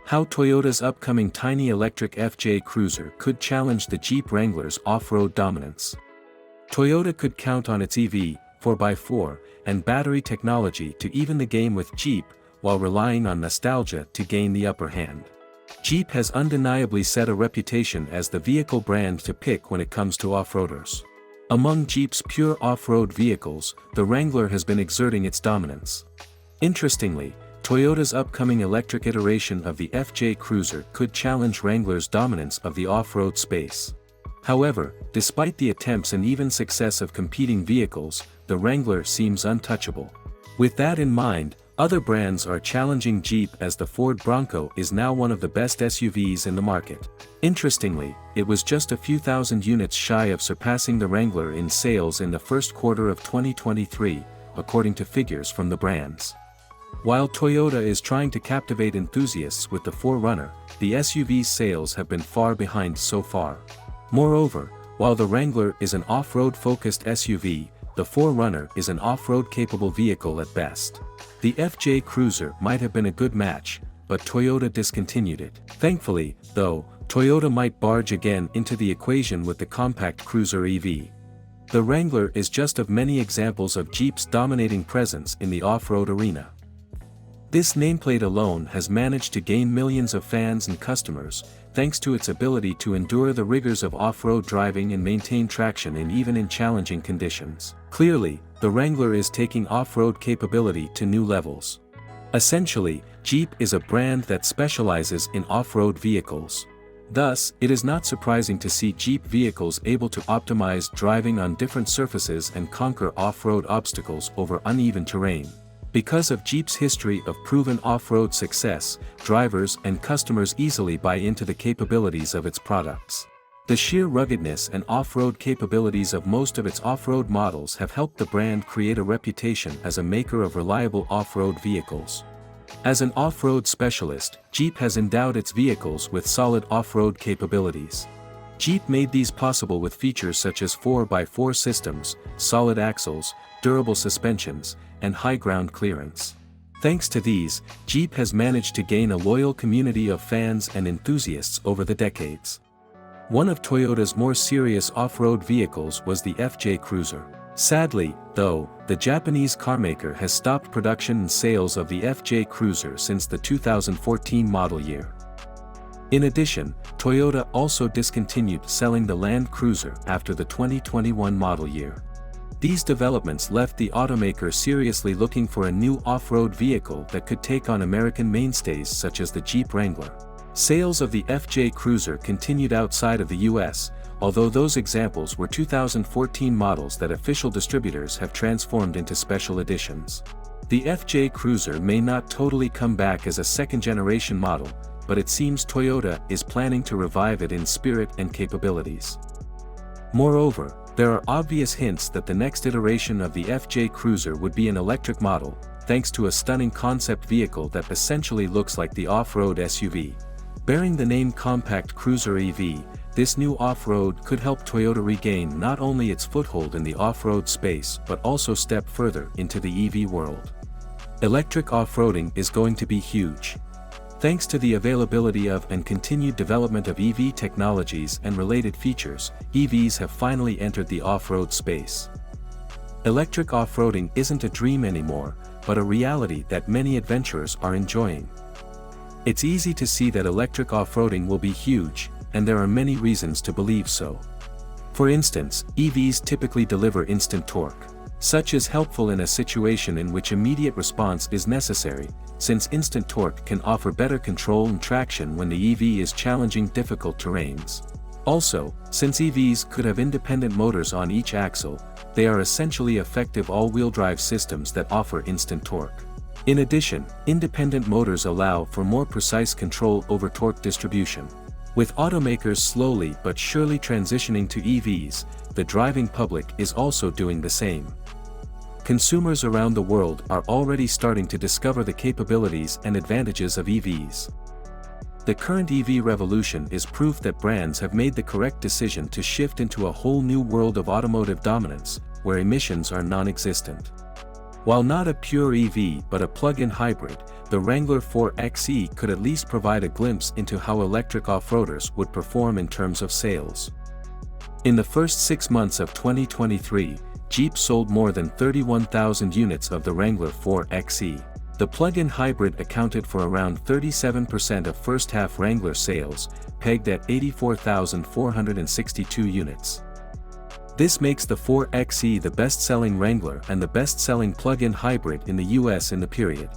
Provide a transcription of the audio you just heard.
How Toyota's upcoming tiny electric FJ Cruiser could challenge the Jeep Wrangler's off-road dominance. Toyota could count on its EV, 4x4, and battery technology to even the game with Jeep, while relying on nostalgia to gain the upper hand. Jeep has undeniably set a reputation as the vehicle brand to pick when it comes to off-roaders. Among Jeep's pure off-road vehicles, the Wrangler has been exerting its dominance. Interestingly, Toyota's upcoming electric iteration of the FJ Cruiser could challenge Wrangler's dominance of the off-road space. However, despite the attempts and even success of competing vehicles, the Wrangler seems untouchable. With that in mind, other brands are challenging Jeep, as the Ford Bronco is now one of the best SUVs in the market. Interestingly, it was just a few thousand units shy of surpassing the Wrangler in sales in the first quarter of 2023, according to figures from the brands. While Toyota is trying to captivate enthusiasts with the 4Runner, the SUV's sales have been far behind so far. Moreover, while the Wrangler is an off-road focused SUV, the 4Runner is an off-road capable vehicle at best. The FJ Cruiser might have been a good match, but Toyota discontinued it. Thankfully, though, Toyota might barge again into the equation with the compact cruiser EV. The Wrangler is just of many examples of Jeep's dominating presence in the off-road arena. This nameplate alone has managed to gain millions of fans and customers, thanks to its ability to endure the rigors of off-road driving and maintain traction even in challenging conditions. Clearly, the Wrangler is taking off-road capability to new levels. Essentially, Jeep is a brand that specializes in off-road vehicles. Thus, it is not surprising to see Jeep vehicles able to optimize driving on different surfaces and conquer off-road obstacles over uneven terrain. Because of Jeep's history of proven off-road success, drivers and customers easily buy into the capabilities of its products. The sheer ruggedness and off-road capabilities of most of its off-road models have helped the brand create a reputation as a maker of reliable off-road vehicles. As an off-road specialist, Jeep has endowed its vehicles with solid off-road capabilities. Jeep made these possible with features such as 4x4 systems, solid axles, durable suspensions, and high ground clearance. Thanks to these, Jeep has managed to gain a loyal community of fans and enthusiasts over the decades. One of Toyota's more serious off-road vehicles was the FJ Cruiser. Sadly, though, the Japanese carmaker has stopped production and sales of the FJ Cruiser since the 2014 model year. In addition, Toyota also discontinued selling the Land Cruiser after the 2021 model year. These developments left the automaker seriously looking for a new off-road vehicle that could take on American mainstays such as the Jeep Wrangler. Sales of the FJ Cruiser continued outside of the US, although those examples were 2014 models that official distributors have transformed into special editions. The FJ Cruiser may not totally come back as a second-generation model, but it seems Toyota is planning to revive it in spirit and capabilities. Moreover, there are obvious hints that the next iteration of the FJ Cruiser would be an electric model, thanks to a stunning concept vehicle that essentially looks like the off-road SUV. Bearing the name Compact Cruiser EV, this new off-road could help Toyota regain not only its foothold in the off-road space but also step further into the EV world. Electric off-roading is going to be huge. Thanks to the availability of and continued development of EV technologies and related features, EVs have finally entered the off-road space. Electric off-roading isn't a dream anymore, but a reality that many adventurers are enjoying. It's easy to see that electric off-roading will be huge, and there are many reasons to believe so. For instance, EVs typically deliver instant torque. Such is helpful in a situation in which immediate response is necessary, since instant torque can offer better control and traction when the EV is challenging difficult terrains. Also, since EVs could have independent motors on each axle, they are essentially effective all-wheel drive systems that offer instant torque. In addition, independent motors allow for more precise control over torque distribution. With automakers slowly but surely transitioning to EVs, the driving public is also doing the same. Consumers around the world are already starting to discover the capabilities and advantages of EVs. The current EV revolution is proof that brands have made the correct decision to shift into a whole new world of automotive dominance, where emissions are non-existent. While not a pure EV but a plug-in hybrid, the Wrangler 4xe could at least provide a glimpse into how electric off-roaders would perform in terms of sales. In the first 6 months of 2023, Jeep sold more than 31,000 units of the Wrangler 4xe. The plug-in hybrid accounted for around 37% of first-half Wrangler sales, pegged at 84,462 units. This makes the 4xe the best-selling Wrangler and the best-selling plug-in hybrid in the US in the period.